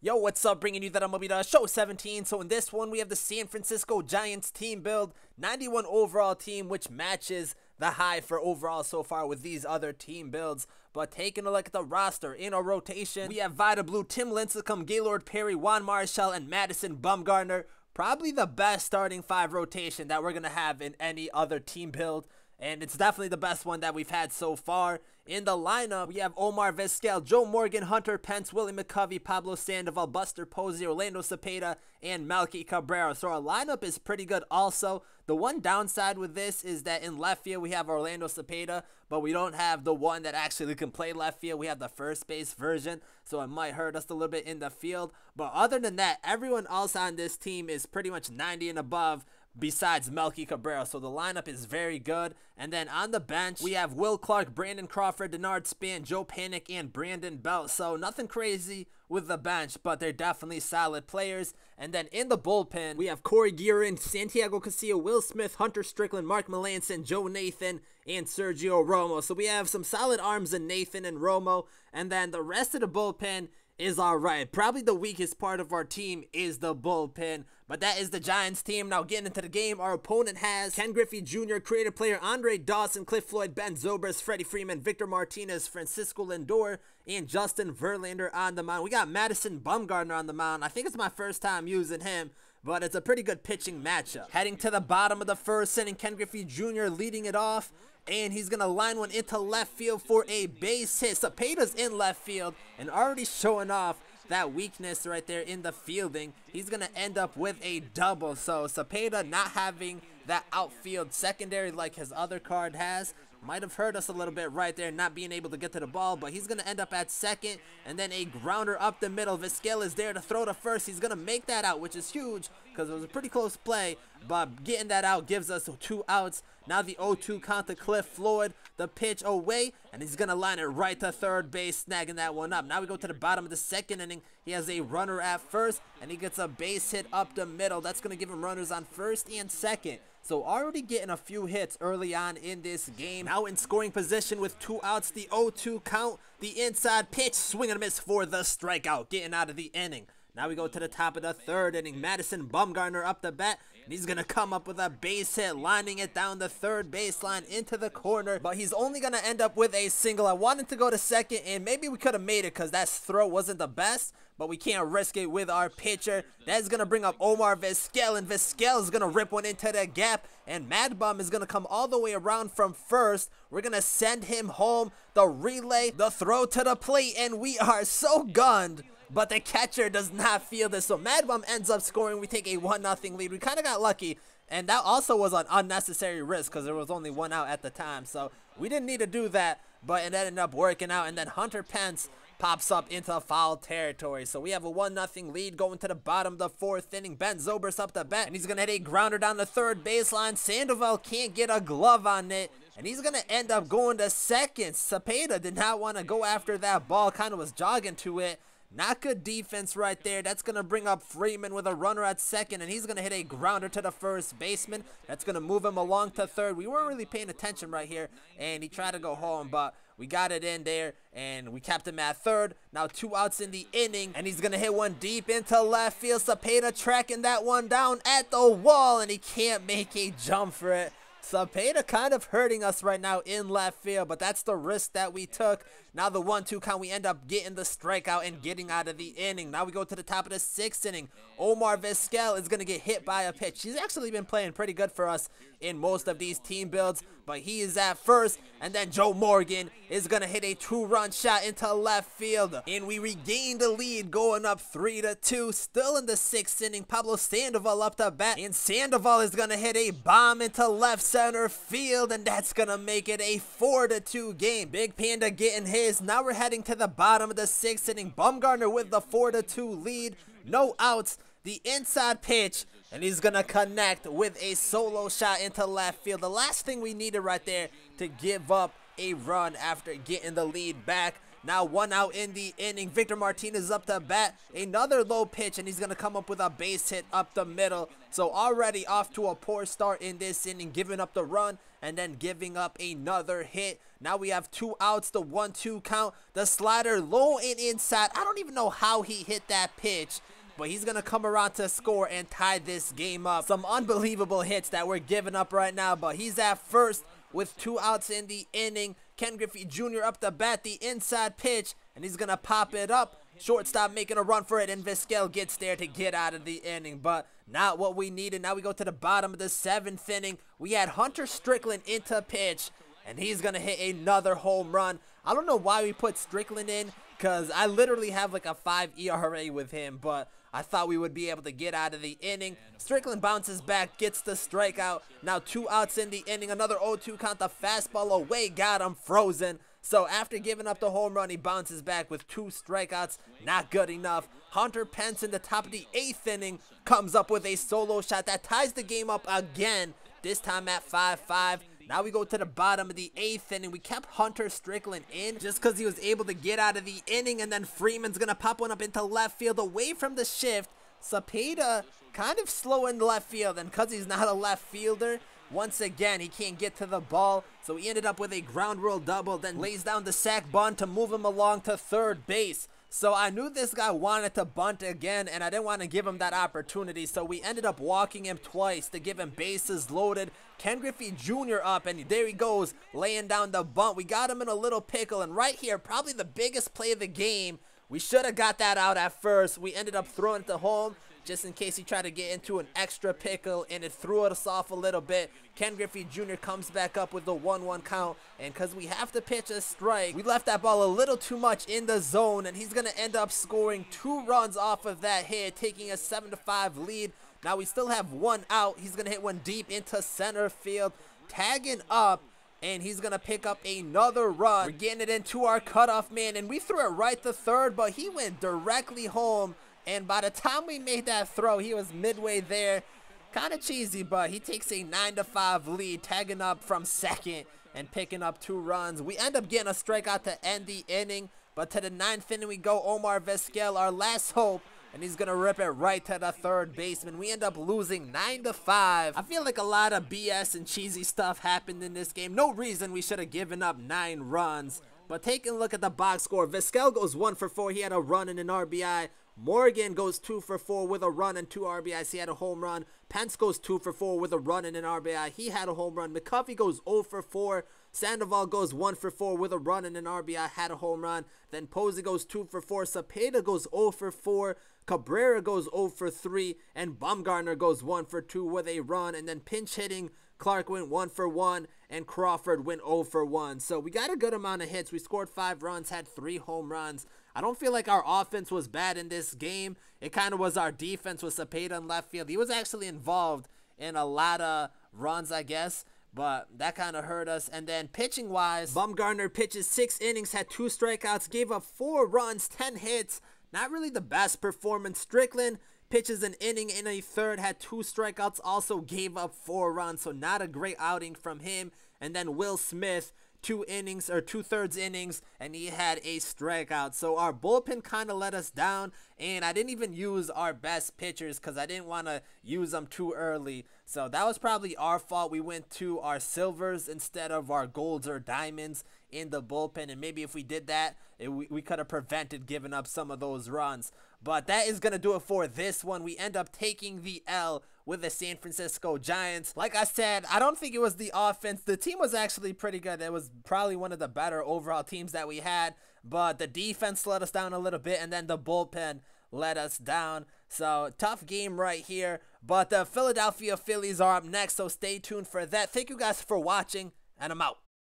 Yo, what's up? Bringing you that MLB Show 17. So in this one, we have the San Francisco Giants team build, 91 overall team, which matches the high for overall so far with these other team builds. But taking a look at the roster, in our rotation, we have Vida Blue, Tim Lincecum, Gaylord Perry, Juan Marichal, and Madison Bumgarner. Probably the best starting 5 rotation that we're going to have in any other team build. And it's definitely the best one that we've had so far. In the lineup, we have Omar Vizquel, Joe Morgan, Hunter Pence, Willie McCovey, Pablo Sandoval, Buster Posey, Orlando Cepeda, and Melky Cabrera. So our lineup is pretty good also. The one downside with this is that in left field we have Orlando Cepeda, but we don't have the one that actually can play left field. We have the first base version, so it might hurt us a little bit in the field. But other than that, everyone else on this team is pretty much 90 and above, besides Melky Cabrera, so the lineup is very good. And then on the bench, we have Will Clark, Brandon Crawford, Denard Span, Joe Panic, and Brandon Belt. So nothing crazy with the bench, but they're definitely solid players. And then in the bullpen, we have Corey Guerin, Santiago Castillo, Will Smith, Hunter Strickland, Mark Melanson, Joe Nathan, and Sergio Romo. So we have some solid arms in Nathan and Romo. And then the rest of the bullpen is alright. Probably the weakest part of our team is the bullpen, but that is the Giants team. Now getting into the game, our opponent has Ken Griffey Jr., creative player Andre Dawson, Cliff Floyd, Ben Zobrist, Freddie Freeman, Victor Martinez, Francisco Lindor, and Justin Verlander on the mound. We got Madison Bumgarner on the mound. I think it's my first time using him, but it's a pretty good pitching matchup. Heading to the bottom of the first inning, Ken Griffey Jr. leading it off, and he's going to line one into left field for a base hit. Cepeda's in left field and already showing off that weakness right there in the fielding. He's going to end up with a double. So Cepeda not having that outfield secondary like his other card has might have hurt us a little bit right there, not being able to get to the ball, but he's going to end up at second, and then a grounder up the middle. Vizquel is there to throw to first. He's going to make that out, which is huge because it was a pretty close play, but getting that out gives us 2 outs. Now the 0-2 count to Cliff Floyd, the pitch away, and he's going to line it right to third base, snagging that one up. Now we go to the bottom of the second inning. He has a runner at first, and he gets a base hit up the middle. That's going to give him runners on first and second. So already getting a few hits early on in this game. Now in scoring position with 2 outs, the 0-2 count, the inside pitch, swing and a miss for the strikeout, getting out of the inning. Now we go to the top of the third inning. Madison Bumgarner up the bat, and he's going to come up with a base hit, lining it down the third baseline into the corner, but he's only going to end up with a single. I wanted to go to second, and maybe we could have made it because that throw wasn't the best, but we can't risk it with our pitcher. That's going to bring up Omar Vizquel, and Vizquel is going to rip one into the gap, and Mad Bum is going to come all the way around from first. We're going to send him home. The relay, the throw to the plate, and we are so gunned. But the catcher does not feel this, so Mad Bum ends up scoring. We take a 1-0 lead. We kind of got lucky, and that also was an unnecessary risk because there was only 1 out at the time, so we didn't need to do that, but it ended up working out. And then Hunter Pence pops up into foul territory, so we have a 1-0 lead going to the bottom of the 4th inning. Ben Zobrist up the bat, and he's going to hit a grounder down the third baseline. Sandoval can't get a glove on it, and he's going to end up going to second. Cepeda did not want to go after that ball, kind of was jogging to it. Not good defense right there. That's going to bring up Freeman with a runner at second, and he's going to hit a grounder to the first baseman. That's going to move him along to third. We weren't really paying attention right here, and he tried to go home, but we got it in there, and we kept him at third. Now 2 outs in the inning, and he's going to hit one deep into left field. Cepeda tracking that one down at the wall, and he can't make a jump for it. Cepeda kind of hurting us right now in left field, but that's the risk that we took. Now the 1-2 count, we end up getting the strikeout and getting out of the inning. Now we go to the top of the 6th inning. Omar Vizquel is going to get hit by a pitch. He's actually been playing pretty good for us in most of these team builds, but he is at first, and then Joe Morgan is going to hit a 2-run shot into left field, and we regain the lead going up 3-2. Still in the 6th inning, Pablo Sandoval up the bat, and Sandoval is going to hit a bomb into left center field, and that's going to make it a 4-2 game. Big Panda getting his. Now we're heading to the bottom of the 6th inning. Bumgarner with the 4-2 lead. No outs. The inside pitch, and he's going to connect with a solo shot into left field. The last thing we needed right there to give up a run after getting the lead back. Now 1 out in the inning. Victor Martinez up to bat. Another low pitch, and he's going to come up with a base hit up the middle. So already off to a poor start in this inning, giving up the run and then giving up another hit. Now we have 2 outs, the 1-2 count. The slider low and inside. I don't even know how he hit that pitch, but he's going to come around to score and tie this game up. Some unbelievable hits that we're giving up right now, but he's at first with 2 outs in the inning. Ken Griffey Jr. up the bat, the inside pitch, and he's going to pop it up. Shortstop making a run for it, and Vizquel gets there to get out of the inning, but not what we needed. Now we go to the bottom of the 7th inning. We had Hunter Strickland into pitch, and he's going to hit another home run. I don't know why we put Strickland in, because I literally have like a 5 ERA with him, but I thought we would be able to get out of the inning. Strickland bounces back, gets the strikeout. Now 2 outs in the inning, another 0-2 count. The fastball away, got him frozen. So after giving up the home run, he bounces back with 2 strikeouts. Not good enough. Hunter Pence in the top of the 8th inning comes up with a solo shot that ties the game up again, this time at 5-5. Now we go to the bottom of the 8th inning. We kept Hunter Strickland in just because he was able to get out of the inning, and then Freeman's going to pop one up into left field away from the shift. Cepeda kind of slow in left field, and because he's not a left fielder, once again, he can't get to the ball, so he ended up with a ground rule double, then lays down the sac bunt to move him along to third base. So I knew this guy wanted to bunt again, and I didn't want to give him that opportunity, so we ended up walking him twice to give him bases loaded. Ken Griffey Jr. up, and there he goes, laying down the bunt. We got him in a little pickle, and right here, probably the biggest play of the game. We should have got that out at first. We ended up throwing it to home, just in case he tried to get into an extra pickle, and it threw us off a little bit. Ken Griffey Jr. comes back up with the 1-1 count, and because we have to pitch a strike, we left that ball a little too much in the zone, and he's going to end up scoring 2 runs off of that hit, taking a 7-5 lead. Now we still have 1 out. He's going to hit one deep into center field, tagging up, and he's going to pick up another run. We're getting it into our cutoff man, and we threw it right to third, but he went directly home. And by the time we made that throw, he was midway there. Kind of cheesy, but he takes a 9-5 lead, tagging up from second and picking up 2 runs. We end up getting a strikeout to end the inning, but to the 9th inning we go. Omar Vizquel, our last hope, and he's going to rip it right to the third baseman. We end up losing 9-5. I feel like a lot of BS and cheesy stuff happened in this game. No reason we should have given up 9 runs. But taking a look at the box score, Vizquel goes 1 for 4. He had a run and an RBI. Morgan goes 2 for 4 with a run and 2 RBIs. He had a home run. Pence goes 2 for 4 with a run and an RBI. He had a home run. McCuffey goes 0 for 4. Sandoval goes 1 for 4 with a run and an RBI. Had a home run. Then Posey goes 2 for 4. Cepeda goes 0 for 4. Cabrera goes 0 for 3. And Bumgarner goes 1 for 2 with a run. And then pinch hitting, Clark went 1 for 1. And Crawford went 0 for 1. So we got a good amount of hits. We scored 5 runs, had 3 home runs. I don't feel like our offense was bad in this game. It kind of was our defense with Cepeda in left field. He was actually involved in a lot of runs, I guess, but that kind of hurt us. And then pitching-wise, Bumgarner pitches 6 innings, had 2 strikeouts, gave up 4 runs, 10 hits. Not really the best performance. Strickland pitches an inning in a third, had 2 strikeouts, also gave up 4 runs, so not a great outing from him. And then Will Smith, 2 innings or 2/3 innings, and he had a strikeout. So our bullpen kind of let us down, and I didn't even use our best pitchers because I didn't want to use them too early. So that was probably our fault. We went to our silvers instead of our golds or diamonds in the bullpen, and maybe if we did that, we could have prevented giving up some of those runs. But that is going to do it for this one. We end up taking the L with the San Francisco Giants. Like I said, I don't think it was the offense. The team was actually pretty good. It was probably one of the better overall teams that we had, but the defense let us down a little bit, and then the bullpen let us down. So tough game right here, but the Philadelphia Phillies are up next, so stay tuned for that. Thank you guys for watching, and I'm out.